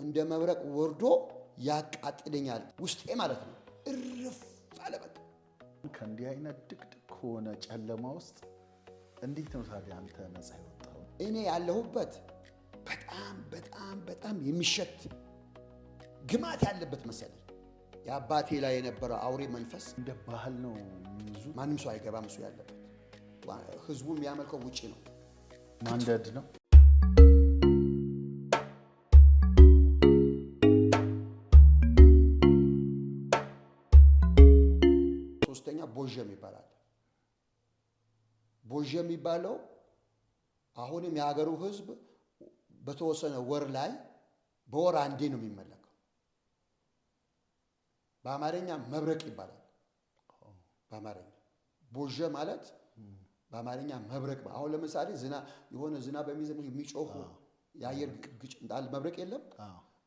እንደ መብረቅ ወርዶ ያቃጥለኛል ውስጤ ማለት ነው። እርፍ አለ በቃ። ከእንዲህ አይነት ድቅድቅ ከሆነ ጨለማ ውስጥ እንዴት ነው ታዲያ አንተ ነፃ የወጣው? እኔ ያለሁበት በጣም በጣም በጣም የሚሸት ግማት ያለበት መሰለኝ። የአባቴ ላይ የነበረው አውሬ መንፈስ እንደ ባህል ነው የሚይዙ። ማንም ሰው አይገባም እሱ ያለበት። ህዝቡ የሚያመልከው ውጪ ነው። ማንደድ ነው። ሶስተኛ ቦዠም ይባላል። ቦዠም የሚባለው አሁንም የሀገሩ ህዝብ በተወሰነ ወር ላይ በወር አንዴ ነው የሚመለከው። በአማርኛ መብረቅ ይባላል። በአማርኛ ቦዠ ማለት በአማርኛ መብረቅ። አሁን ለምሳሌ የሆነ ዝናብ በሚዘንብ የሚጮህ የአየር ግጭ እንዳል መብረቅ የለም።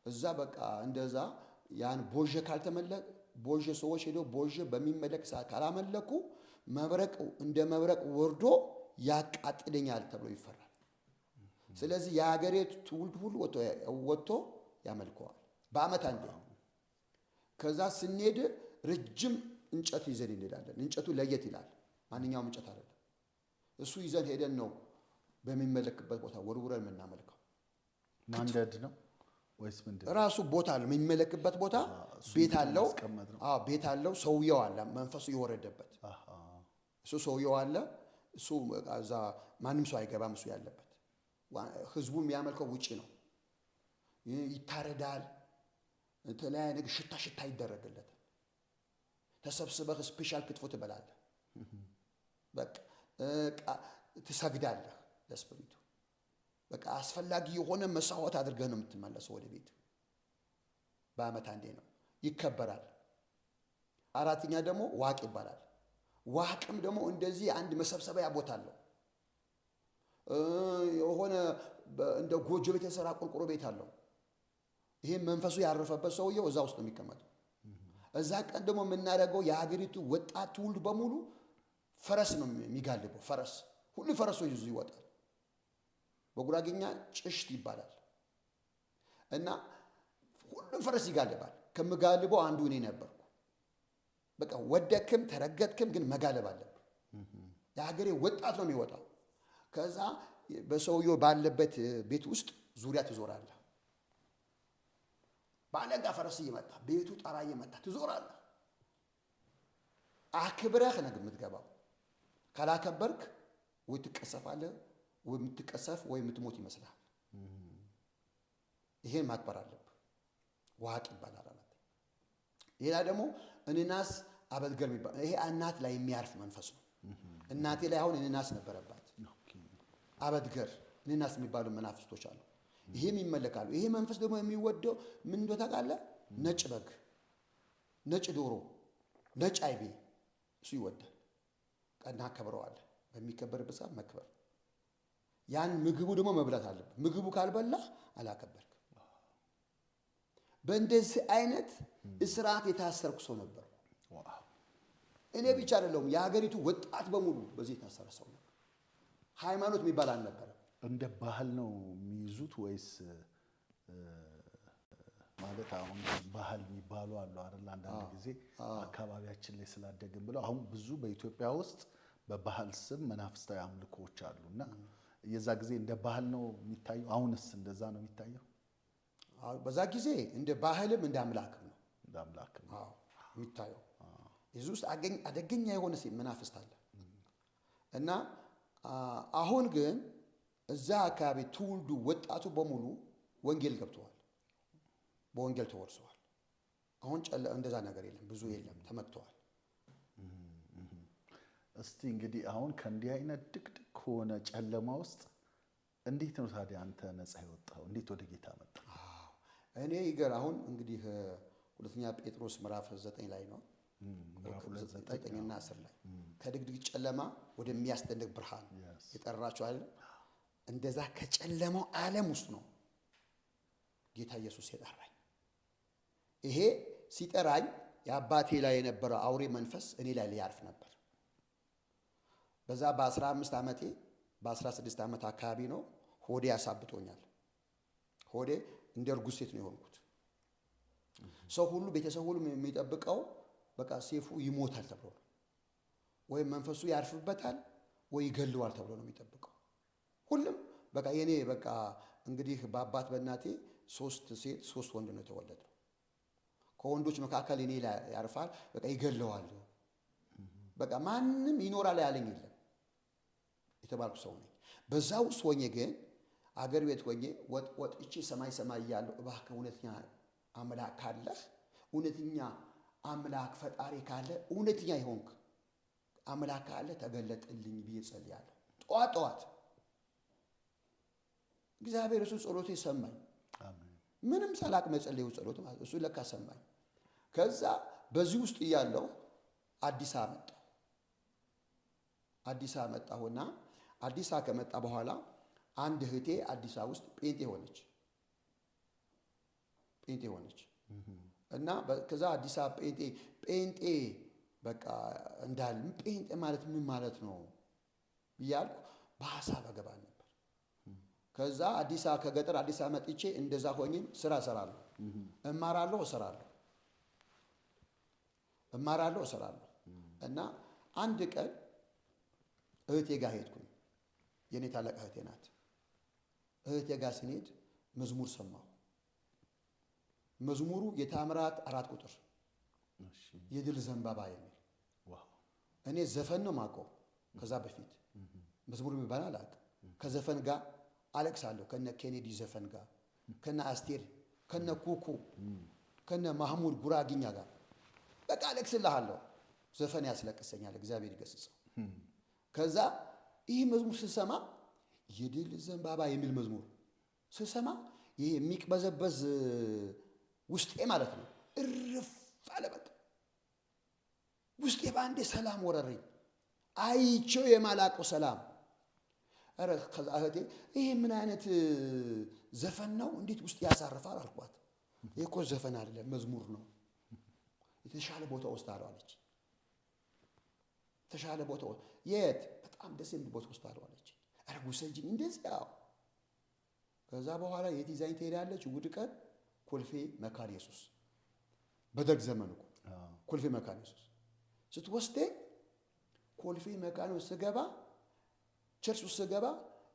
እዛ በቃ እንደዛ ያን ቦዠ ካልተመለከ ቦዠ ሰዎች ሄደው ቦዠ በሚመለክ ሰዓት ካላመለኩ መብረቅ እንደ መብረቅ ወርዶ ያቃጥለኛል ተብሎ ይፈራል። ስለዚህ የሀገሬ ትውልድ ሁሉ ወጥቶ ያመልከዋል በአመት አንዴ። ከዛ ስንሄድ ረጅም እንጨት ይዘን እንሄዳለን። እንጨቱ ለየት ይላል፣ ማንኛውም እንጨት አይደለም። እሱ ይዘን ሄደን ነው በሚመለክበት ቦታ ወርውረን የምናመልከው። ማንደድ ነው ወይስ ምንድን? ራሱ ቦታ አለው የሚመለክበት ቦታ፣ ቤት አለው። አዎ ቤት አለው። ሰውየው አለ፣ መንፈሱ የወረደበት እሱ ሰውየው አለ። እሱ እዛ ማንም ሰው አይገባም። እሱ ያለበት ህዝቡ የሚያመልከው ውጪ ነው። ይታረዳል። የተለያየ ነገር ሽታ ይደረግለታል። ተሰብስበህ ስፔሻል ክትፎ ትበላለህ። በቃ ትሰግዳለህ ለስፕሪቱ። በቃ አስፈላጊ የሆነ መስዋዕት አድርገህ ነው የምትመለሰው ወደ ቤት። በአመት አንዴ ነው ይከበራል። አራተኛ ደግሞ ዋቅ ይባላል። ዋቅም ደግሞ እንደዚህ አንድ መሰብሰቢያ ቦታ አለው። የሆነ እንደ ጎጆ ቤት የተሰራ ቁርቁሮ ቤት አለው። ይሄ መንፈሱ ያረፈበት ሰውየው እዛ ውስጥ ነው የሚቀመጠው። እዛ ቀን ደግሞ የምናደርገው የሀገሪቱ ወጣት ትውልድ በሙሉ ፈረስ ነው የሚጋልበው። ፈረስ ሁሉ ፈረሶች ይዞ ይወጣል። በጉራጌኛ ጭሽት ይባላል። እና ሁሉም ፈረስ ይጋልባል። ከምጋልበው አንዱ እኔ ነበርኩ። በቃ ወደክም ተረገጥክም ግን መጋለብ አለብህ። የሀገሬ ወጣት ነው የሚወጣው። ከዛ በሰውየው ባለበት ቤት ውስጥ ዙሪያ ትዞራለህ። ባለጋ ፈረስ እየመጣ ቤቱ ጣራ እየመታ ትዞራለህ። አክብረህ ነው የምትገባው። ካላከበርክ ወይ ትቀሰፋለህ፣ ወይ የምትቀሰፍ ወይ የምትሞት ይመስላል። ይሄን ማክበር አለብህ። ዋቅ ይባላል። ሌላ ደግሞ እንናስ አበድገር የሚባል ይሄ እናት ላይ የሚያርፍ መንፈስ ነው። እናቴ ላይ አሁን እንናስ ነበረባት። አበድገር እንናስ የሚባሉ መናፍስቶች አሉ። ይሄም ይመለካሉ። ይሄ መንፈስ ደግሞ የሚወደው ምን እንደሆነ ታውቃለህ? ነጭ በግ፣ ነጭ ዶሮ፣ ነጭ አይቤ እሱ ይወዳል። ቀና ከብረዋል። በሚከበርበት ሰዓት መክበር። ያን ምግቡ ደግሞ መብላት አለበት። ምግቡ ካልበላህ አላከበርክ። በእንደዚህ አይነት እስራት የታሰርኩ ሰው ነበር። እኔ ብቻ አይደለሁም፣ የሀገሪቱ ወጣት በሙሉ በዚህ የታሰረ ሰው ነበር። ሃይማኖት የሚባል አልነበረም። እንደ ባህል ነው የሚይዙት ወይስ ማለት አሁን ባህል የሚባሉ አሉ አይደል? አንዳንድ ጊዜ አካባቢያችን ላይ ስላደግን ብለው አሁን ብዙ በኢትዮጵያ ውስጥ በባህል ስም መናፍስታዊ አምልኮዎች አሉና የዛ ጊዜ እንደ ባህል ነው የሚታየው። አሁንስ እንደዛ ነው የሚታየው? በዛ ጊዜ እንደ ባህልም እንደ አምላክም ነው። እንደ አምላክም አዎ የሚታየው። እዚህ ውስጥ አደገኛ የሆነ መናፍስት አለ እና አሁን ግን እዛ አካባቢ ትውልዱ ወጣቱ በሙሉ ወንጌል ገብተዋል። በወንጌል ተወርሰዋል። አሁን እንደዛ ነገር የለም፣ ብዙ የለም፣ ተመክተዋል። እስቲ እንግዲህ አሁን ከእንዲህ አይነት ድቅድቅ ከሆነ ጨለማ ውስጥ እንዴት ነው ታዲያ አንተ ነፃ የወጣው? እንዴት ወደ ጌታ መጣ? እኔ አሁን እንግዲህ ሁለተኛ ጴጥሮስ ምዕራፍ 9 ላይ ነው። ምዕራፍ 9 እና 10 ላይ ከድቅድቅ ጨለማ ወደሚያስደንቅ ብርሃን የጠራችሁ አይደል? እንደዛ ከጨለማው ዓለም ውስጥ ነው ጌታ ኢየሱስ የጠራኝ። ይሄ ሲጠራኝ የአባቴ ላይ የነበረው አውሬ መንፈስ እኔ ላይ ሊያርፍ ነበር። በዛ በ15 ዓመቴ በ16 ዓመት አካባቢ ነው ሆዴ ያሳብጦኛል። ሆዴ እንደ እርጉዝ ሴት ነው የሆንኩት። ሰው ሁሉ ቤተሰብ ሁሉ የሚጠብቀው በቃ ሴፉ ይሞታል ተብሎ ነው፣ ወይም መንፈሱ ያርፍበታል ወይ ይገለዋል ተብሎ ነው የሚጠብቀው። ሁሉም በቃ የኔ በቃ እንግዲህ በአባት በእናቴ 3 ሴት 3 ወንድ ነው የተወለደው። ከወንዶች መካከል እኔ ላይ ያርፋል፣ በቃ ይገለዋል፣ በቃ ማንም ይኖራል ያለኝ የለም የተባልኩ ሰው ነኝ። በዛ ውስጥ ሆኜ ግን አገር ቤት ሆኜ ወጥቼ ሰማይ እያለሁ እባክህ እውነተኛ አምላክ ካለህ፣ እውነተኛ አምላክ ፈጣሪ ካለ፣ እውነተኛ የሆንክ አምላክ ካለ ተገለጥልኝ ብዬ ጸልያለሁ። ጠዋት እግዚአብሔር እሱ ጸሎቴ ሰማኝ። ምንም ሳላቅ መጸለዩ ጸሎት ማለት እሱ ለካ ሰማኝ። ከዛ በዚህ ውስጥ እያለሁ አዲስ አበባ መጣሁና አዲስ አበባ ከመጣ በኋላ አንድ እህቴ አዲስ አበባ ውስጥ ጴንጤ ሆነች እና ከዛ አዲስ አበባ ጴንጤ በቃ እንዳል ጴንጤ ማለት ምን ማለት ነው ብያልኩ በሐሳብ አገባ ነበር። ከዛ አዲስ አበባ ከገጠር አዲስ አበባ መጥቼ እንደዛ ሆኜ ስራ እሰራለሁ፣ እማራለሁ፣ እሰራለሁ እና አንድ ቀን እህቴ ጋር ሄድኩኝ። የኔ ታላቅ እህቴ ናት። እህቴ ጋር ስንሄድ መዝሙር ሰማሁ። መዝሙሩ የታምራት 4 ቁጥር የድል ዘንባባ የሚል እኔ ዘፈን ነው የማውቀው። ከዛ በፊት መዝሙር የሚባል አላውቅም። ከዘፈን ጋር አለቅሳለሁ፣ ከነ ኬኔዲ ዘፈን ጋር፣ ከነ አስቴር፣ ከነ ኩኩ፣ ከነ ማህሙድ ጉራግኛ ጋር በቃ አለቅስልሃለሁ። ዘፈን ያስለቅሰኛል፣ እግዚአብሔር ይገስጸው። ከዛ ይህ መዝሙር ስሰማ የድል ዘንባባ የሚል መዝሙር ስሰማ ይሄ የሚቅበዘበዝ ውስጤ ማለት ነው እርፍ አለ። በቃ ውስጤ በአንዴ ሰላም ወረረኝ፣ አይቼው የማላቀው ሰላም። ኧረ ከዛ እህቴ ይሄ ምን አይነት ዘፈን ነው እንዴት ውስጥ ያሳርፋል አልኳት። ይሄ እኮ ዘፈን አይደለም መዝሙር ነው፣ የተሻለ ቦታ ወስዳለሁ አለች። የተሻለ ቦታ የት? በጣም ደስ የሚል ቦታ ወስዳለሁ አለች። ኧረ ውሰጂኝ እንደዚህ። ያው ከዛ በኋላ የት ይዛኝ ትሄዳለች? እሑድ ቀን ኮልፌ መካነ ኢየሱስ፣ በደርግ ዘመን እኮ ኮልፌ መካነ ኢየሱስ ስትወስደኝ ኮልፌ መካነ ኢየሱስ ስገባ ቸርች ውስጥ ስገባ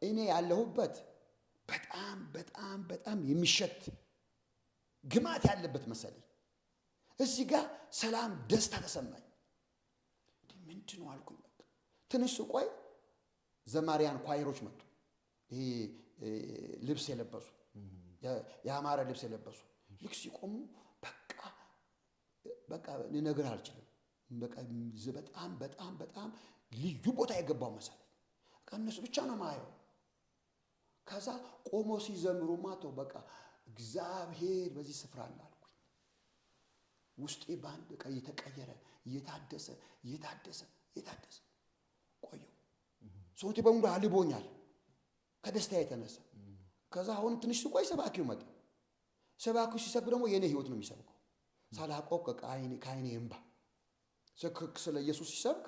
እኔ ያለሁበት በጣም የሚሸት ግማት ያለበት መሰለኝ። እዚህ ጋር ሰላም፣ ደስታ ተሰማኝ። ምንድን ነው አልኩኝ። ትንሽ ስቆይ ዘማሪያን ኳይሮች መጡ። ይሄ ልብስ የለበሱ ያማረ ልብስ የለበሱ ልክ ሲቆሙ በቃ ልነግርህ አልችልም። በጣም ልዩ ቦታ የገባው መሰለኝ። እነሱ ብቻ ነው ማየው። ከዛ ቆሞ ሲዘምሩ ማተው በቃ እግዚአብሔር በዚህ ስፍራ አለ አልኩኝ። ውስጤ በአንድ በቃ እየተቀየረ እየታደሰ ቆየው። ሰውቴ በሙሉ አልቦኛል ከደስታ የተነሳ። ከዛ አሁን ትንሽ ስቆይ ሰባኪው መጣ። ሰባኪው ሲሰብክ ደግሞ የኔ ህይወት ነው የሚሰብከው። ሳላውቀው ከዓይኔ እንባ ስለ ኢየሱስ ሲሰብክ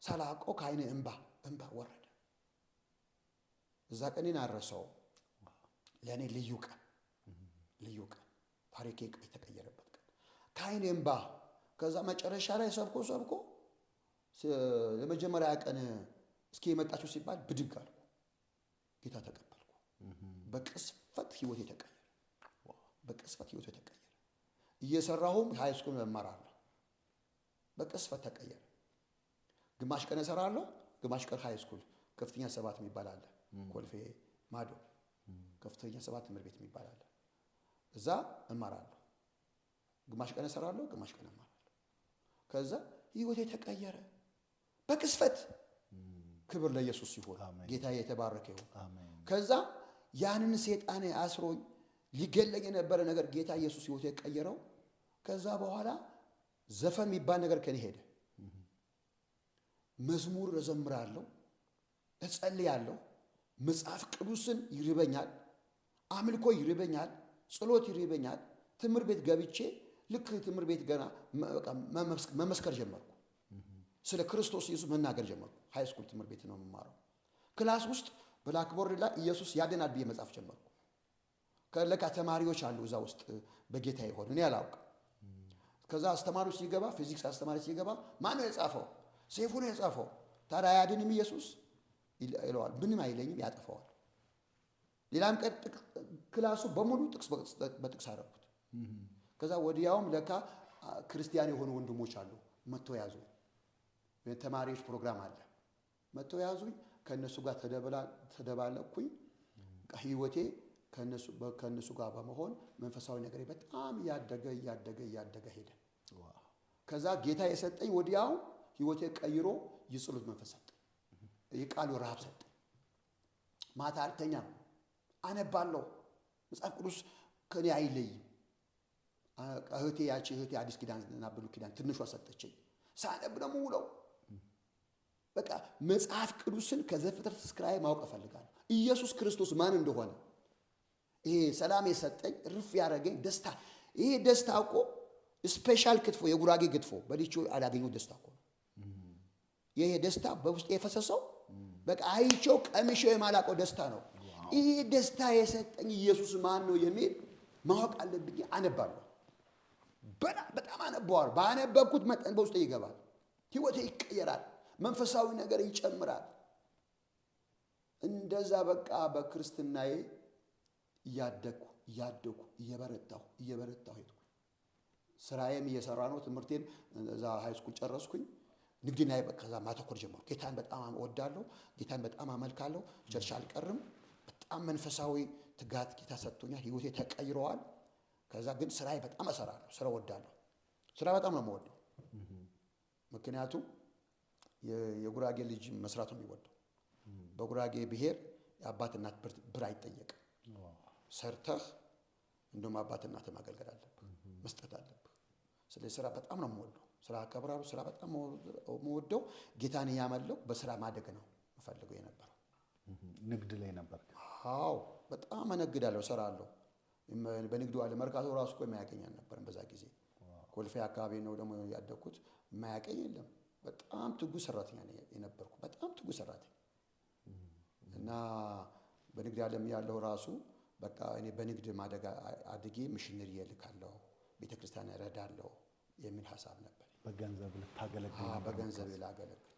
ሳላውቀው ከዓይኔ እንባ ወረደ። እዛ ቀኔን አልረሳውም። ለእኔ ልዩ ቀን ታሪኬ የተቀየረበት ቀን ከዓይኔ እንባ። ከዛ መጨረሻ ላይ ሰብኮ ለመጀመሪያ ቀን እስኪ የመጣችሁ ሲባል ብድግ አልኩ፣ ጌታ ተቀበልኩ። በቅስፈት ህይወት የተቀየረ እየሰራሁም ሃይስኩል እማራለሁ። በቅስፈት ተቀየረ። ግማሽ ቀን እሰራለሁ፣ ግማሽ ቀን ሃይስኩል ከፍተኛ 7 የሚባል አለ ኮልፌ ማዶ ከፍተኛ 7 ትምህርት ቤት የሚባል አለ። እዛ እማራለሁ። ግማሽ ቀን እሰራለሁ፣ ግማሽ ቀን እማራለሁ። ከዛ ህይወቴ ተቀየረ በቅስፈት። ክብር ለኢየሱስ ይሁን። ጌታ የተባረከ ይሁን። ከዛ ያንን ሰይጣን አስሮኝ ሊገለኝ የነበረ ነገር ጌታ ኢየሱስ ህይወቴ ቀየረው። ከዛ በኋላ ዘፈን የሚባል ነገር ከኔ ሄደ። መዝሙር እዘምራለሁ፣ እጸልያለሁ። መጽሐፍ ቅዱስን ይርበኛል፣ አምልኮ ይርበኛል፣ ጸሎት ይርበኛል። ትምህርት ቤት ገብቼ ልክ ትምህርት ቤት ገና መመስከር ጀመርኩ። ስለ ክርስቶስ ኢየሱስ መናገር ጀመርኩ። ሃይ ስኩል ትምህርት ቤት ነው የምማረው። ክላስ ውስጥ ብላክቦርድ ላይ ኢየሱስ ያድናል ብዬ መጻፍ ጀመርኩ። ለካ ተማሪዎች አሉ እዛ ውስጥ በጌታ ይሆን እኔ አላውቅም። ከዛ አስተማሪው ሲገባ ፊዚክስ አስተማሪ ሲገባ ማን ነው የጻፈው? ሰይፉ ነው የጻፈው። ታዲያ አያድንም ኢየሱስ ይለዋል። ምንም አይለኝም፣ ያጠፋዋል። ሌላም ቀን ክላሱ በሙሉ ጥቅስ በጥቅስ አደረጉት። ከዛ ወዲያውም ለካ ክርስቲያን የሆኑ ወንድሞች አሉ መጥተው ያዙኝ። ተማሪዎች ፕሮግራም አለ መጥተው ያዙኝ። ከነሱ ጋር ተደባለቅኩኝ። ህይወቴ ከነሱ ጋር በመሆን መንፈሳዊ ነገር በጣም እያደገ ሄደ። ከዛ ጌታ የሰጠኝ ወዲያው ህይወቴ ቀይሮ የጸሎት መንፈስ ሰጠኝ። የቃሉ ረሃብ ሰጠኝ። ማታ አልተኛም፣ አነባለሁ። መጽሐፍ ቅዱስ ከኔ አይለይም። እህቴ አዲስ ኪዳን እና ብሉይ ኪዳን ትንሿ ሰጠችኝ። ሳነብ ነው የምውለው። በቃ መጽሐፍ ቅዱስን ከዘፍጥረት እስከ ራዕይ ማወቅ እፈልጋለሁ። ኢየሱስ ክርስቶስ ማን እንደሆነ ይሄ ሰላም የሰጠኝ ርፍ ያደረገኝ ደስታ። ይሄ ደስታ እኮ ስፔሻል ክትፎ፣ የጉራጌ ክትፎ በልቼ አላገኘው ደስታ እኮ ነው። ይሄ ደስታ በውስጥ የፈሰሰው በቃ አይቼው ቀምሼው የማላውቀው ደስታ ነው። ይሄ ደስታ የሰጠኝ ኢየሱስ ማን ነው የሚል ማወቅ አለብኝ። አነባለሁ፣ በጣም አነበዋለሁ። ባነበብኩት መጠን በውስጤ ይገባል። ህይወቴ ይቀየራል። መንፈሳዊ ነገር ይጨምራል። እንደዛ በቃ በክርስትናዬ እያደኩ እየበረታሁ ሄድኩ። ስራዬም እየሰራ ነው። ትምህርቴን እዛ ሃይስኩል ጨረስኩኝ። ንግድና ከዛ ማተኮር ጀመርኩ። ጌታን በጣም እወዳለሁ። ጌታን በጣም አመልካለሁ። ቸርች አልቀርም። በጣም መንፈሳዊ ትጋት ጌታ ሰጥቶኛል። ህይወቴ ተቀይረዋል። ከዛ ግን ስራዬ በጣም እሰራለሁ። ስራ እወዳለሁ። ስራ በጣም ነው የምወደው። ምክንያቱም የጉራጌ ልጅ መስራት ነው የሚወደው። በጉራጌ ብሔር የአባት እናት ብር አይጠየቅም። ሰርተህ እንደውም አባት እናት ማገልገል አለብህ፣ መስጠት አለብህ። ስለዚህ ስራ በጣም ነው የምወደው። ስራ አከብራለሁ። ስራ በጣም የምወደው። ጌታን እያመለኩ በስራ ማደግ ነው የምፈልገው የነበረው። ንግድ ላይ ነበር? አዎ በጣም እነግዳለሁ፣ እሰራለሁ። በንግዱ አለ መርካቶ ራሱ እኮ የማያገኝ አልነበረም በዛ ጊዜ። ኮልፌ አካባቢ ነው ደግሞ ያደግኩት። የማያገኝ የለም። በጣም ትጉ ሰራተኛ የነበርኩ፣ በጣም ትጉ ሰራተኛ እና በንግድ ዓለም ያለው ራሱ በቃ እኔ በንግድ ማደግ አድጌ ሚሽነሪ እልካለሁ፣ ቤተክርስቲያን እረዳለሁ የሚል ሀሳብ ነበር። በገንዘብ ልታገለግል? በገንዘብ ላገለግል